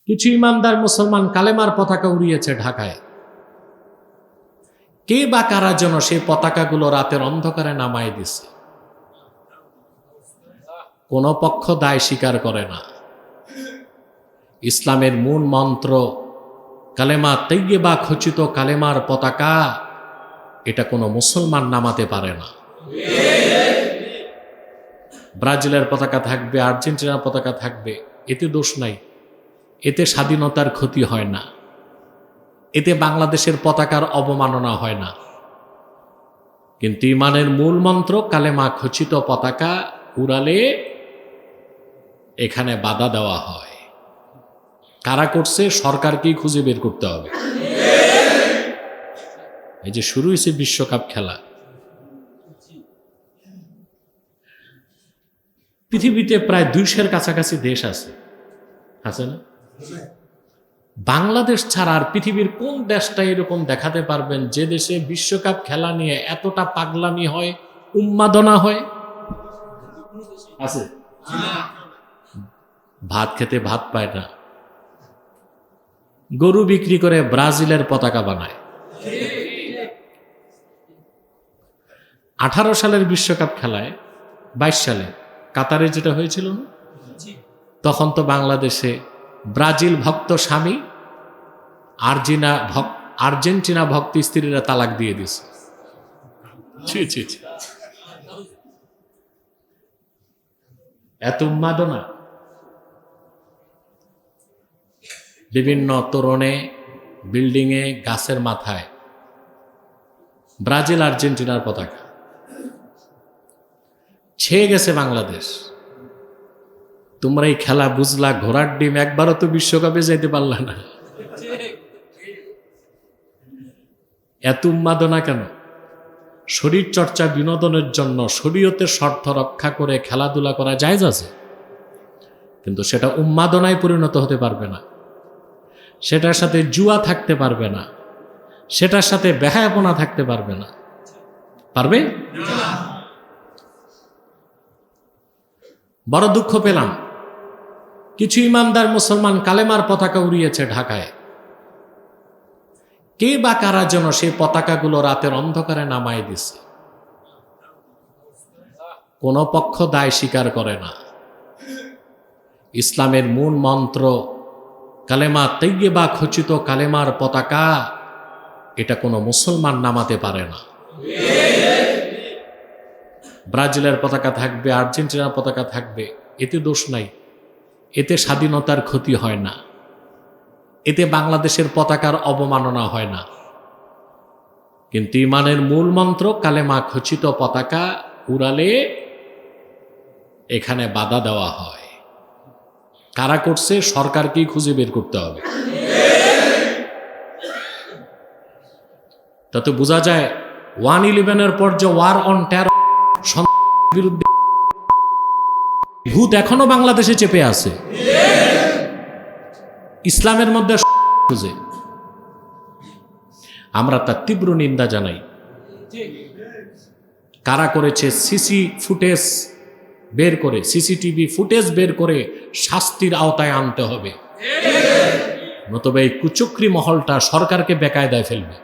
কিছু ইমানদার মুসলমান কালেমার পতাকা উড়িয়েছে ঢাকায়। কে বা কারা যেন সেই পতাকাগুলো রাতের অন্ধকারে নামায় দিছে। কোন পক্ষ দায় স্বীকার করে না। ইসলামের মূল মন্ত্র কালেমা তাইয়্যিবা খচিত কালেমার পতাকা, এটা কোনো মুসলমান নামাতে পারে না। ব্রাজিলের পতাকা থাকবে, আর্জেন্টিনার পতাকা থাকবে, এতে দোষ নাই, এতে স্বাধীনতার ক্ষতি হয় না, এতে বাংলাদেশের পতাকার অবমাননা হয় না। কিন্তু ইমানের মূল মন্ত্র কালেমা খচিত পতাকা উড়ালে এখানে বাধা দেওয়া হয়। কারা করছে? সরকারকেই খুঁজে বের করতে হবে। এই যে শুরু হয়েছে বিশ্বকাপ খেলা, পৃথিবীতে প্রায় 200-এর কাছাকাছি দেশ আছে না? বাংলাদেশ ছাড়া আর পৃথিবীর কোন দেশটা এরকম দেখাতে পারবেন যে দেশে বিশ্বকাপ খেলা নিয়ে এতটা পাগলামি হয়, উন্মাদনা হয়? আছে? ভাত খেতে ভাত পায় না, গরু বিক্রি করে ব্রাজিলের পতাকা বানায়। 18 সালের বিশ্বকাপ খেলায় 22 সালে কাতারে যেটা হয়েছিল না, তখন তো বাংলাদেশে ব্রাজিল ভক্ত স্বামী আর্জেন্টিনা ভক্ত স্ত্রীরা তালাক দিয়ে দিছে। এত উন্মাদনা। বিভিন্ন তোরণে, বিল্ডিংয়ে, গাছের মাথায় ব্রাজিল আর্জেন্টিনার পতাকা ছেয়ে গেছে বাংলাদেশ। তোমরা এই খেলা বুঝলা, ঘোড়ার ডিম, একবারও তো বিশ্বকাপে যেতে পারলা না। এত উন্মাদনা কেন? শরীর চর্চা বিনোদনের জন্য শরীয়তের শর্ত রক্ষা করে খেলাধুলা করা জায়েজ আছে, কিন্তু সেটা উন্মাদনায় পরিণত হতে পারবে না, সেটার সাথে জুয়া থাকতে পারবে না, সেটার সাথে বেহায়াপনা থাকতে পারবে না। পারবে? বড় দুঃখ পেলাম, কিছু ইমানদার মুসলমান কালেমার পতাকা উড়িয়েছে ঢাকায়। কে বা কারা যেন সেই পতাকাগুলো রাতের অন্ধকারে নামায় দিছে। কোন পক্ষ দায় স্বীকার করে না। ইসলামের মূল মন্ত্র কালেমা তাইয়্যিবা খচিত কালেমার পতাকা, এটা কোনো মুসলমান নামাতে পারে না। ব্রাজিলের পতাকা থাকবে, আর্জেন্টিনার পতাকা থাকবে, এতে দোষ নাই, এতে স্বাধীনতার ক্ষতি হয় না, এতে বাংলাদেশের পতাকার অবমাননা হয় না। কিন্তু ইমানের মূল মন্ত্র কালেমা খচিত পতাকা উড়ালে এখানে বাধা দেওয়া হয়। কারা করছে? সরকারকেই খুঁজে বের করতে হবে। তাতে বোঝা যায় 1/11-এর পর যে ওয়ার অন টেরর বিরুদ্ধে ভূত এখনো বাংলাদেশে চেপে আছে। ইসলামের মধ্যে খুঁজে আমরা তার তীব্র নিন্দা জানাই। কারা করেছে? সিসিটিভি ফুটেজ বের করে শাস্তির আওতায় আনতে হবে, নতুবা এই কুচক্রী মহলটা সরকারকে বেকায়দায় ফেলবে।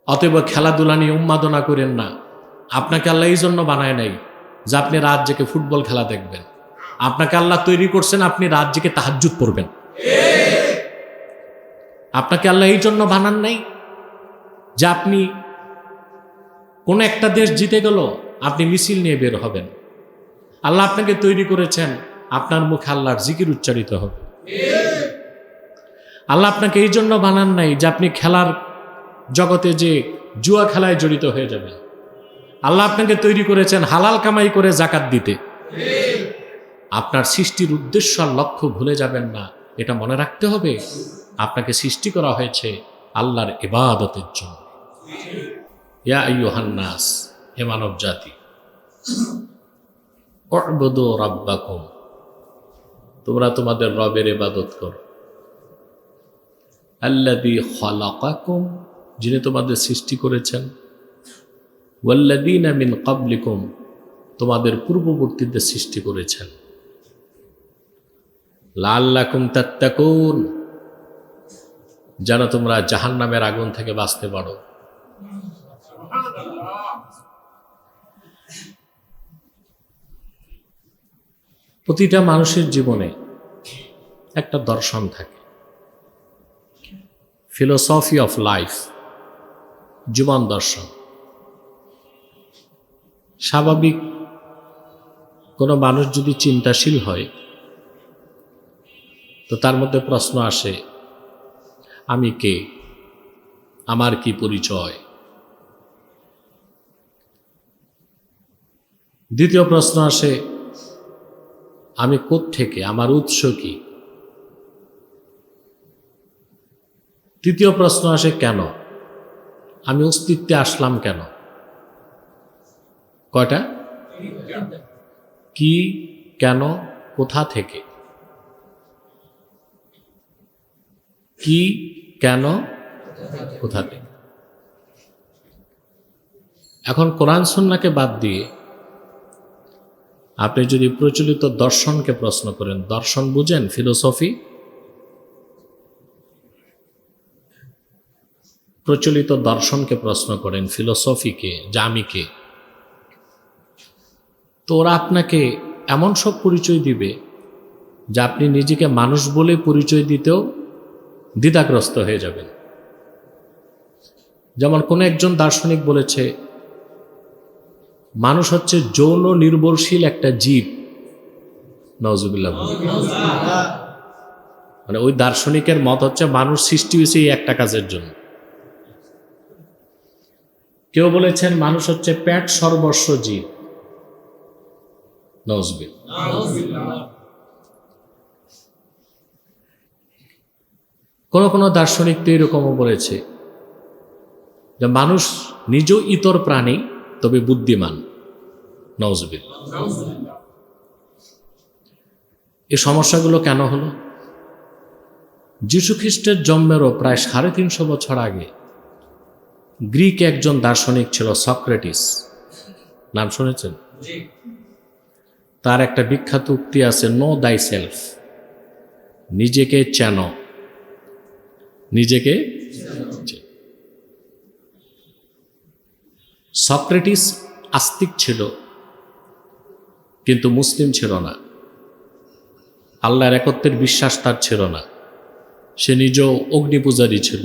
অতএব খেলাধুলা নিয়ে উন্মাদনা করেন না। আপনাকে আল্লাহ এই জন্য বানায় নাই যে আপনি রাত জেগে ফুটবল খেলা দেখবেন। আপনাকে আল্লাহ তৈরি করছেন আপনি রাত জেগে তাহাজ্জুদ পড়বেন। আপনাকে আল্লাহ এই জন্য বানান নাই যে আপনি কোন একটা দেশ জিতে গেল আপনি মিছিল নিয়ে বের হবেন। আল্লাহ আপনাকে তৈরি করেছেন আপনার মুখে আল্লাহর জিকির উচ্চারিত হবে। আল্লাহ আপনাকে এই জন্য বানান নাই যে আপনি খেলার জগতে যে জুয়া খেলায় জড়িত হয়ে যাবেন। আল্লাহ আপনাকে তৈরি করেছেন হালাল কামাই করে যাকাত দিতে। আপনার সৃষ্টির উদ্দেশ্য আর লক্ষ্য ভুলে যাবেন না, এটা মনে রাখতে হবে। আপনাকে সৃষ্টি করা হয়েছে আল্লাহর ইবাদতের জন্য। ইয়া আইয়ুহান নাস, হে মানব জাতি, উ'বুদু রাব্বাকুম, তোমরা তোমাদের রবের ইবাদত করো। আল্লাযী খালাকাকুম, যিনি তোমাদের সৃষ্টি করেছেন। ওয়াল্লাযীনা মিন ক্বাবলিকুম, তোমাদের পূর্ববর্তীদের সৃষ্টি করেছেন। লাআল্লাকুম তাত্তাকুন, যেন তোমরা জাহান্নামের আগুন থেকে বাঁচতে পারো। প্রতিটা মানুষের জীবনে একটা দর্শন থাকে, ফিলোসফি অফ লাইফ, জীবন দর্শন। স্বাভাবিক কোনো মানুষ যদি চিন্তাশীল হয় তো তার মধ্যে প্রশ্ন আসে, আমি কে, আমার কি পরিচয়। দ্বিতীয় প্রশ্ন আসে, আমি কোত্থেকে, আমার উৎস কি। তৃতীয় প্রশ্ন আসে, কেন, আমি অস্তিত্বে আসলাম কেন। কয়টা? কি, কেন, কোথা থেকে। কি, কেন, কোথা থেকে। এখন কোরআন সুন্নাহকে বাদ দিয়ে আপনি যদি প্রচলিত দর্শনকে প্রশ্ন করেন, দর্শন বুঝেন, ফিলোসফি, প্রচলিত দর্শনকে প্রশ্ন করেন, ফিলোসফিকে, যে আমি কে, তো ওরা আপনাকে এমন সব পরিচয় দিবে যে আপনি নিজেকে মানুষ বলে পরিচয় দিতেও দ্বিধাগ্রস্ত হয়ে যাবেন। যেমন কোন একজন দার্শনিক বলেছে, মানুষ হচ্ছে যৌন নির্ভরশীল একটা জীব। নাউজুবিল্লাহ। মানে ওই দার্শনিকের মত হচ্ছে মানুষ সৃষ্টি হয়েছে এই একটা কাজের জন্য। কেউ বলেছেন মানুষ হচ্ছে পেট সর্বস্ব জীব। নাউজুবিল্লাহ। কোন দার্শনিক তো এরকমও বলেছে যে মানুষ নিজেও ইতর প্রাণী, তবে বুদ্ধিমান। নাউজুবিল্লাহ। এই সমস্যাগুলো কেন হলো? যীশু খ্রিস্টের জন্মেরও প্রায় 350 বছর আগে গ্রিক একজন দার্শনিক ছিল, সক্রেটিস। নাম শুনেছেন? তার একটা বিখ্যাত উক্তি আছে, নো দাই সেলফ, নিজেকে চেনো, নিজেকে। সক্রেটিস আস্তিক ছিল, কিন্তু মুসলিম ছিল না। আল্লাহর একত্বের বিশ্বাস তার ছিল না। সে নিজেও অগ্নিপূজারী ছিল।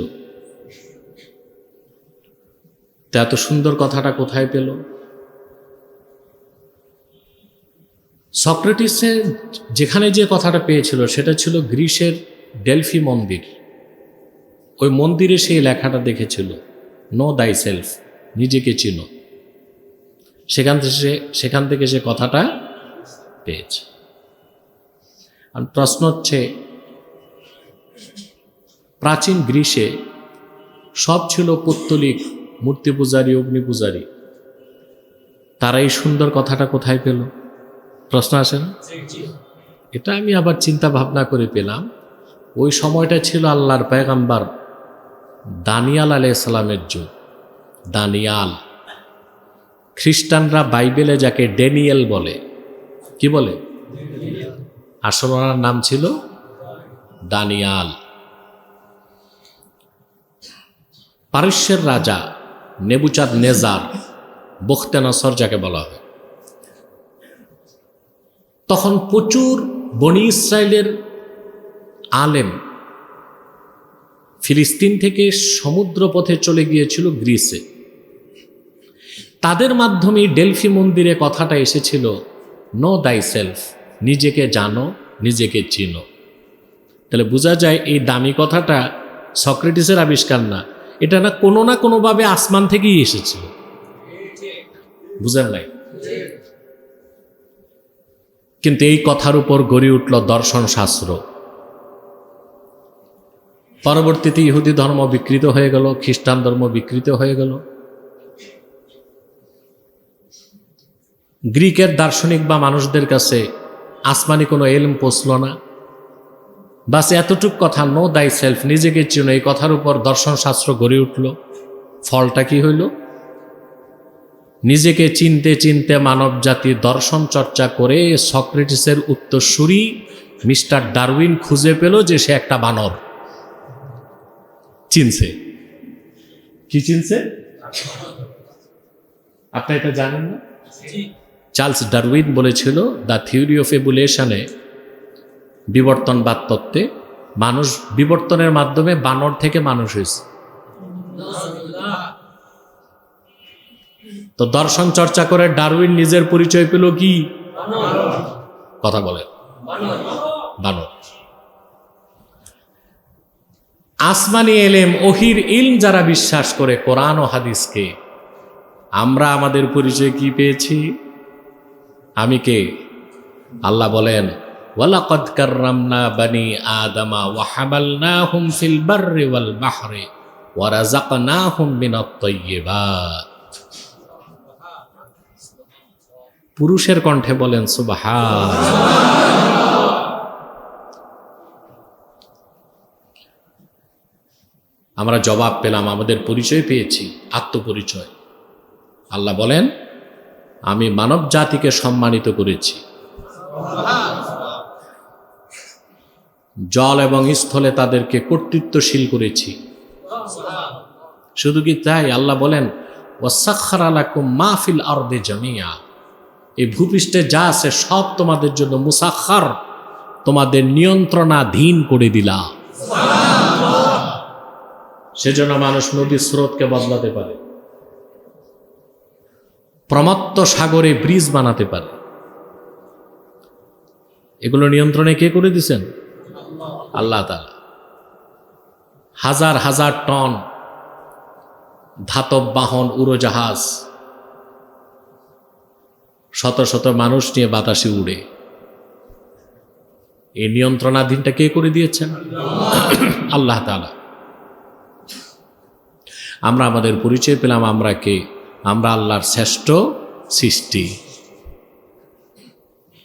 তা এত সুন্দর কথাটা কোথায় পেল? সক্রেটিসের যেখানে যে কথাটা পেয়েছিল সেটা ছিল গ্রিসের ডেলফি মন্দির। ওই মন্দিরে সেই লেখাটা দেখেছিল, নো দাই সেলফ, নিজেকে চিনো। সেখান থেকে সে কথাটা পেয়েছে। আর প্রশ্ন হচ্ছে, প্রাচীন গ্রিসে সব ছিল পৌত্তলিক, মূর্তি পূজারী, অগ্নি পূজারী। তারা এই সুন্দর কথাটা কোথায় পেল? প্রশ্ন আসে না? এটা আমি আবার চিন্তা ভাবনা করে পেলাম, ওই সময়টা ছিল আল্লাহর পয়গম্বর দানিয়াল আলাইহিস সালামের যুগ। দানিয়াল, খ্রিস্টানরা বাইবেলে যাকে ড্যানিয়েল বলে, কি বলে? আসল ওনার নাম ছিল দানিয়াল। পারস্যের রাজা নেবুচাঁদনেজার, বখতেনসর যাকে বলা হয়, তখন প্রচুর বনি ইসরায়েলের আলেম ফিলিস্তিন থেকে সমুদ্র পথে চলে গিয়েছিল গ্রিসে। তাদের মাধ্যমে ডেলফি মন্দিরে কথাটা এসেছিল, নো দাই সেলফ, নিজেকে জানো, নিজেকে চিনো। তাহলে বোঝা যায় এই দামি কথাটা সক্রেটিসের আবিষ্কার না, এটা না কোনোভাবে আসমান থেকেই এসেছিল। বুঝেন নাই? কিন্তু এই কথার উপর গড়ে উঠল দর্শন শাস্ত্র। পরবর্তীতে ইহুদি ধর্ম বিকৃত হয়ে গেল, খ্রিস্টান ধর্ম বিকৃত হয়ে গেল। গ্রিকের দার্শনিক বা মানুষদের কাছে আসমানি কোনো এলম পৌঁছল না। বাস এতটুক কথা, নো দাই সেলফ, নিজেকে চিনো, এই কথার উপর দর্শন শাস্ত্র গড়ে উঠল। ফলটা কি হইল? নিজেকে চিনতে চিনতে মানব জাতি দর্শন চর্চা করে সক্রেটিসের উত্তরসূরি মিস্টার ডারউইন খুঁজে পেল যে সে একটা বানর। চিনছে। কি চিনছে? আপনি এটা জানেন না? চার্লস ডারউইন বলেছিল দ্য থিওরি অফ এভলিউশনে, বিবর্তনবাদ তত্ত্বে, মানুষ বিবর্তনের মাধ্যমে বানর থেকে মানুষ হয়েছে। তো দর্শন চর্চা করে ডারউইন নিজের পরিচয় পেল কি? কথা বলেন, বানর। আসমানি এলেম, ওহির ইলম যারা বিশ্বাস করে কোরআন ও হাদিসকে, আমরা আমাদের পরিচয় কি পেয়েছি? আমি কে? আল্লাহ বলেন ওয়ালাকাদ কাররামনা বানি আদামা ওয়া হামালনাহুম ফিল বাররি ওয়াল বাহরি ওয়া রাযাকনাহুম মিনাত তাইয়্যিবাত। পুরুষের কণ্ঠে বলেন সুবহানাল্লাহ। আমরা জবাব পেলাম, আমাদের পরিচয় পেয়েছি, আত্মপরিচয়। আল্লাহ বলেন আমি মানব জাতিকে সম্মানিত করেছি, জল এবং স্থলে তাদেরকে কর্তৃত্বশীল করেছি। শুধু কি তাই? আল্লাহ বলেন ওয়াসাখখারা লাকুম মা ফিল আরদি জামিয়া, এই ভূপৃষ্ঠে যা আছে সব তোমাদের জন্য মুসাখখার, তোমাদের নিয়ন্ত্রণাধীন করে দিলাম। সেজন্য মানুষ নদীর স্রোতকে বদলাতে পারে, প্রমত্ত সাগরে ব্রিজ বানাতে পারে। এগুলো নিয়ন্ত্রণে কে করে দিয়েছেন? আল্লাহ তাআলা। হাজার হাজার টন ধাতব বাহন, উড়োজাহাজ, শত শত মানুষ নিয়ে বাতাসে উড়ে, এই নিয়ন্ত্রণাধীনটা কে করে দিয়েছেন? আল্লাহ তাআলা। আমরা আমাদের পরিচয় পেলাম, আমরা কে? আমরা আল্লাহর শ্রেষ্ঠ সৃষ্টি।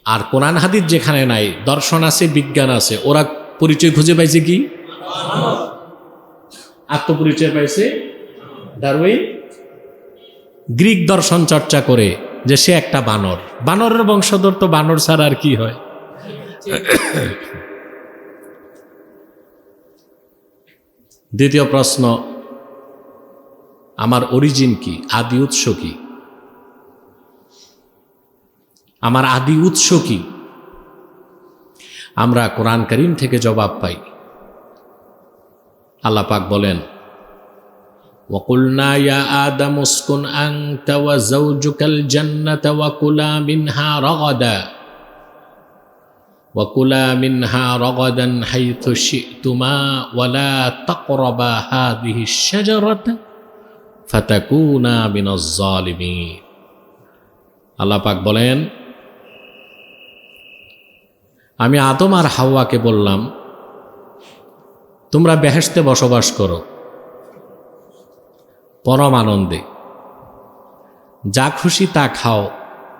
আর কোরআন হাদিস যেখানে নাই, দর্শন আছে, বিজ্ঞান আছে, ওরা পরিচয় খুঁজে পাইছে কি? আত্মপরিচয় পাইছে ডারউইন গ্রিক দর্শন চর্চা করে যে সে একটা বানর। বানরের বংশধর তো বানর ছাড়া আর কি হয়? দ্বিতীয় প্রশ্ন, আমার অরিজিন কি? আদি উৎস কি? আমার আদি উৎস কি? আমরা কোরআন কারীম থেকে জবাব পাই। আল্লাহ পাক বলেন ওয়াকুলনা ইয়া আদামু উসকুন আনতা ওয়া যাওজুকাল জান্নাতা ওয়া কুলা মিনহা রাগাদান হাইথু শি'তুমা ওয়া লা তাকরাবা হাযিহিশ শাজারাতা ফাতাকুনা মিনাজ জালিমিন। আল্লাহ পাক বলেন আমি আদম আর হাওয়াকে বললাম তোমরা বেহেশতে বসবাস করো পরম আনন্দে, যা খুশি তা খাও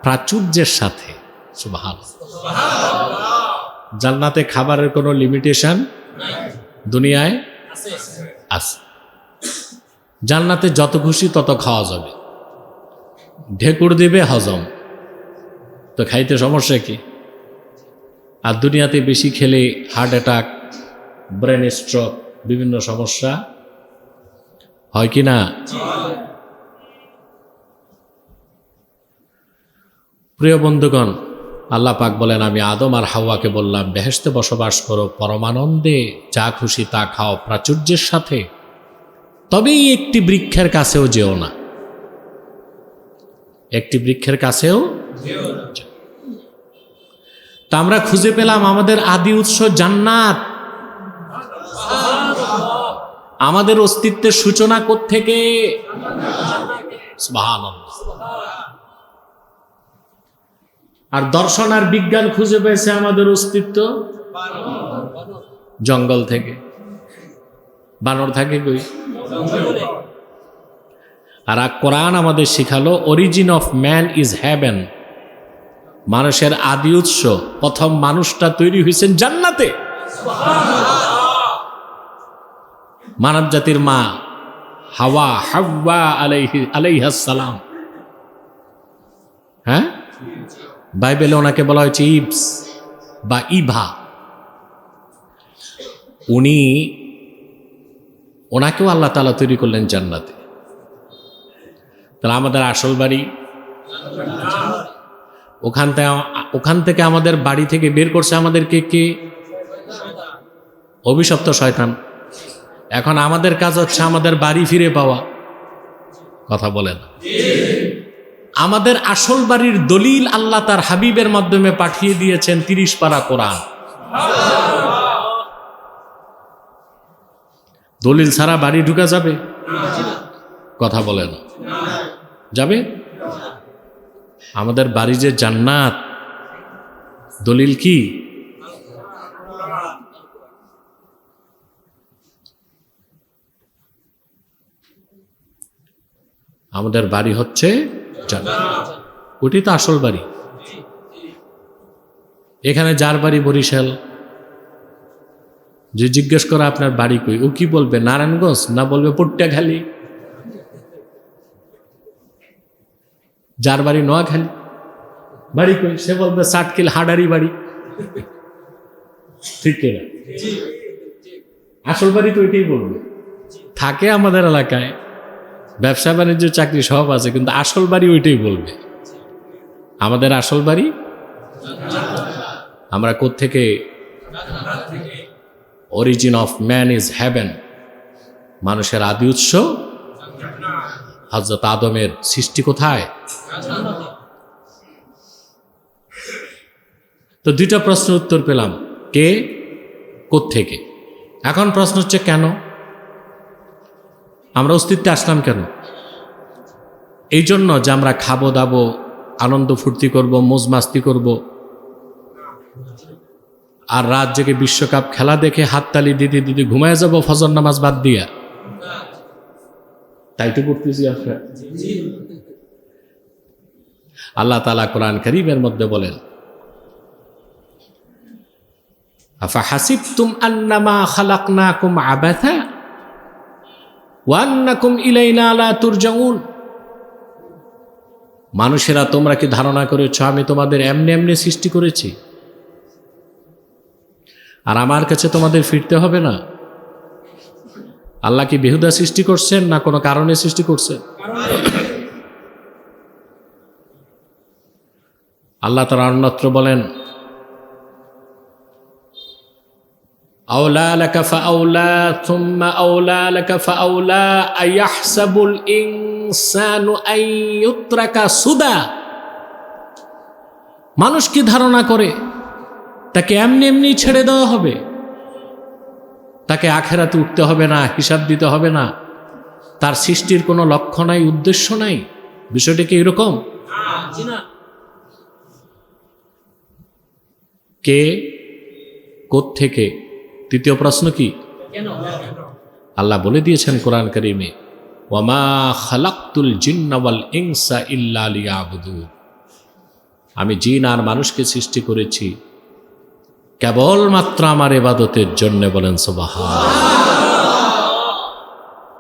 প্রাচুর্যের সাথে। সুবহানাল্লাহ। জান্নাতে খাবারের কোনো লিমিটেশন দুনিয়ায় আছে। জান্নাতে যত খুশি তত খাওয়া যাবে, ঢেকুর দিবে হজম, তো খাইতে সমস্যা কি? আর দুনিয়াতে বেশি খেলে হার্ট অ্যাটাক, ব্রেন স্ট্রোক, বিভিন্ন সমস্যা হয় কি না? প্রিয় বন্ধুগণ, আল্লাহ পাক বলেন আমি আদম আর হাওয়াকে বললাম বেহেশতে বসবাস করো পরমানন্দে, যা খুশি তা খাও প্রাচুর্যের সাথে, তবেই একটি বৃক্ষের কাছেও যেও না, একটি বৃক্ষের কাছেও যেও না। তা আমরা খুঁজে পেলাম আমাদের আদি উৎস জান্নাত। আমাদের অস্তিত্বের সূচনা কোত্থেকে? সুবহানাল্লাহ। আর দর্শন আর বিজ্ঞান খুঁজে পেয়েছে আমাদের অস্তিত্ব জঙ্গল থেকে। বানর থাকে কই? আর কোরআন আমাদের শিখালো origin of man is heaven. মানুষের আদি উৎস, প্রথম মানুষটা তৈরি হয়েছেন জান্নাতে। মানব জাতির মা হাওয়া আলাইহিস সালাম, হ্যাঁ, বাইবেলে ওনাকে বলা হয়েছে ইভস বা ইভা, ওনাকেও আল্লাহ তাআলা তৈরি করলেন জান্নাতে। তাহলে আমাদের আসল বাড়ি ওখান থেকে আমাদের বাড়ি থেকে বের করছে আমাদেরকে কে? অভিশপ্ত শয়তান। এখন আমাদের কাজ হচ্ছে আমাদের বাড়ি ফিরে পাওয়া। কথা বলেন। আমাদের আসল বাড়ির দলিল আল্লাহ তার হাবিবের মাধ্যমে পাঠিয়ে দিয়েছেন 30 পারা কোরআন। দলিল ছাড়া বাড়ি ঢুকা যাবে? কথা বলেন। যাবে? আমাদের বাড়ি যে জান্নাত, দলিল কি? আমাদের বাড়ি হচ্ছে জান্নাত, ওটি তো আসল বাড়ি। এখানে যার বাড়ি বরিশাল, যে জিজ্ঞেস করে আপনার বাড়ি কই, ও কি বলবে? নারায়ণগঞ্জ না বলবে পট্টিয়াখালী? যার বাড়ি নোয়াখালী, বাড়ি কই? সে বলবে সাটকিল হাডারি বাড়ি। ঠিক কিনা? আসল বাড়ি তো ওইটাই বলবে। থাকে আমাদের এলাকায় ব্যবসা বাণিজ্য চাকরি সব আছে, কিন্তু আসল বাড়ি ওইটাই বলবে। আমাদের আসল বাড়ি আমরা কোত্থেকে? Origin of man is heaven. মানুষের আদি উৎস হযরত আদমের সৃষ্টি কোথায়? তো দুইটা প্রশ্নের উত্তর পেলাম, কে, কোত্থেকে। এখন প্রশ্ন হচ্ছে কেন আমরা অস্তিত্বে আসলাম? কেন? এই জন্য যে আমরা খাবো দাবো, আনন্দ ফুর্তি করব, মौज মাস্তি করব, আর রাত জেগে বিশ্বকাপ খেলা দেখে হাততালি দিতে দিতে ঘুমায় যাব ফজর নামাজ বাদ দিয়া? তাই তো করতেছি আমরা। আল্লাহ তাআলা কোরআন কারীমের মধ্যে বলেন, আফা হাসিবতুম আন্নামা খালাকনাকুম আবাথা ওয়া আন্নাকুম ইলাইনা লা তুরজাউন। মানুষেরা, তোমরা কি ধারণা করেছ আমি তোমাদের এমনি এমনি সৃষ্টি করেছি আর আমার কাছে তোমাদের ফিরতে হবে না? আল্লাহ কি বেহুদা সৃষ্টি করছেন না কোনো কারণে সৃষ্টি করছেন? আল্লাহ তাআলা অন্যত্র বলেন, আওলা লাকা ফাআওলা থুম্মা আওলা লাকা ফাআওলা আয়াহসাবুল ইনসানু আইয়ুতরাকা সুদা। মানুষ কি ধারণা করে তাকে এমনি এমনি ছেড়ে দেওয়া হবে? তাকে আখেরাতে উঠতে হবে না, হিসাব দিতে হবে না, তার সৃষ্টির কোনো লক্ষ্য নাই, উদ্দেশ্য নাই? বিষয়টা কি এরকম? কে, কোত্থেকে? তৃতীয় প্রশ্ন কি? আল্লাহ বলে দিয়েছেন কোরআন কারীমে, ওয়ামা খালাকতুল জিন্না ওয়াল ইনসা ইল্লা লিয়াবুদুন। আমি জিন আর মানুষকে সৃষ্টি করেছি কেবলমাত্র আমার ইবাদতের জন্য। বলেন সুবহানাল্লাহ।